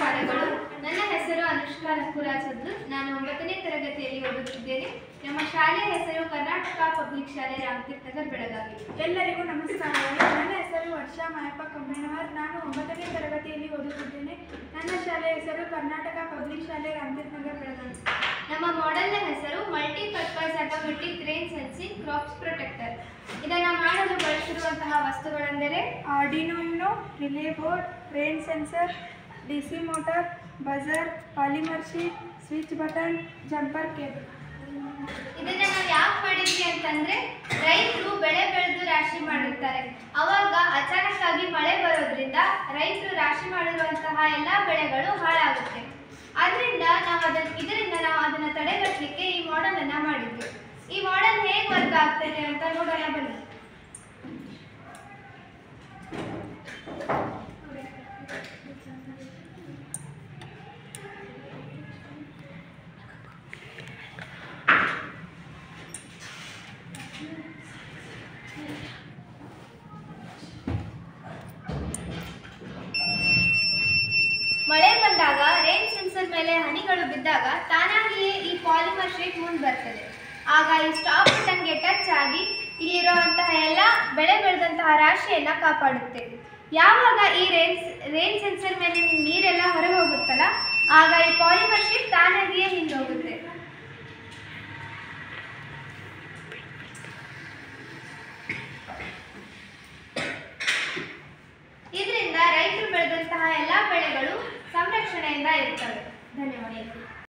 ನಮಸ್ಕಾರಗಳು. ನನ್ನ ಹೆಸರು ಅನುಷ್ಕಾ ನಕುರಾಜ್. ನಾನು 9ನೇ ತರಗತಿಯಲ್ಲಿ ಓದುತ್ತಿದ್ದೇನೆ. ನಮ್ಮ ಶಾಲೆಯ ಹೆಸರು ಕರ್ನಾಟಕ ಪಬ್ಲಿಕ್ ಶಾಲೆ ರಾಮತೀರ್ಥ ನಗರ್ ಬೆಳಗಾವಿ. ಎಲ್ಲರಿಗೂ ನಮಸ್ಕಾರಗಳು. ನನ್ನ ಹೆಸರು ವರ್ಷಾ ಮಾಯಪ್ಪ ಕಮ್ಮಣ್ಣವರ್. ನಾನು 9ನೇ ತರಗತಿಯಲ್ಲಿ ಓದುತ್ತಿದ್ದೇನೆ. ನನ್ನ ಶಾಲೆಯ ಹೆಸರು ಕರ್ನಾಟಕ ಪಬ್ಲಿಕ್ ಶಾಲೆ ರಾಮತೀರ್ಥ ನಗರ್ ಬೆಳಗಾವಿ. ನಮ್ಮ ಮಾಡೆಲ್ನ ಹೆಸರು multipurpose automatic rain sensing crops protector. ಇದನ್ನು ಮಾಡಲು ಬಳಸಿರುವಂತಹ ವಸ್ತುಗಳೆಂದರೆ Arduino Uno, relay board, rain sensor, DC motor, buzzer, polymer sheet, switch button, jumper cable. ಇದನ್ನ ನಾವು ಯಾಕೆ ಮಾಡಿದ್ವಿ ಅಂತಂದ್ರೆ, ರೈತರು ಬೆಳೆ ಬೆಳೆದು ರಾಶಿ ಮಾಡಿರ್ತಾರೆ. ಅವಾಗ ಅಚಾನಕ್ ಆಗಿ ಮಳೆ ಬರೋದ್ರಿಂದ ರೈತರು ರಾಶಿ ಮಾಡಿರುವಂತಹ ಎಲ್ಲಾ ಬೆಳೆಗಳು ಹಾಳಾಗುತ್ತೆ. ಇದರಿಂದ ನಾವು ಅದನ್ನ ತಡೆಗಟ್ಟಲಿಕ್ಕೆ ಈ ಮಾಡೆಲ್ ಅನ್ನ ಮಾಡಿದ್ವಿ. ಈ ಮಾಡೆಲ್ ಹೇಗೆ ವರ್ಕ್ ಆಗ್ತದೆ ಅಂತ ನೋಡೋಣ ಬನ್ನಿ. ಮಳೆ ಬಂದಾಗ ರೇನ್ ಸೆನ್ಸರ್ ಮೇಲೆ ಹನಿಗಳು ಬಿದ್ದಾಗ ತಾನಾಗಿಯೇ ಈ ಪಾಲಿಮರ್ ಶೀಟ್ ಮುಂದೆ ಬರ್ತದೆ. ಆಗ ಈ ಸ್ಟಾಪ್ ಬಟನ್ಗೆ ಟಚ್ ಆಗಿ ಇಲ್ಲಿರುವಂತಹ ಎಲ್ಲ ಬೆಳೆ ಬೆಳೆದಂತಹ ರಾಶಿಯನ್ನ ಕಾಪಾಡುತ್ತೆ. ಯಾವಾಗ ಈ ರೇನ್ ಸೆನ್ಸರ್ ಮೇಲೆ ನೀರೆಲ್ಲ ಹೊರಗೆ ಹೋಗುತ್ತಲ್ಲ, ಆಗ ಈ ಪಾಲಿಮರ್ ಶೀಟ್ ತಾನಾಗಿಯೇ ಹಿಂದೆ ಹೋಗುತ್ತೆ. ಇದರಿಂದ ರೈತರು ಬೆಳೆದಂತಹ ಎಲ್ಲ ಬೆಳೆಗಳು ಸಂರಕ್ಷಣೆಯಿಂದ ಇರ್ತವೆ.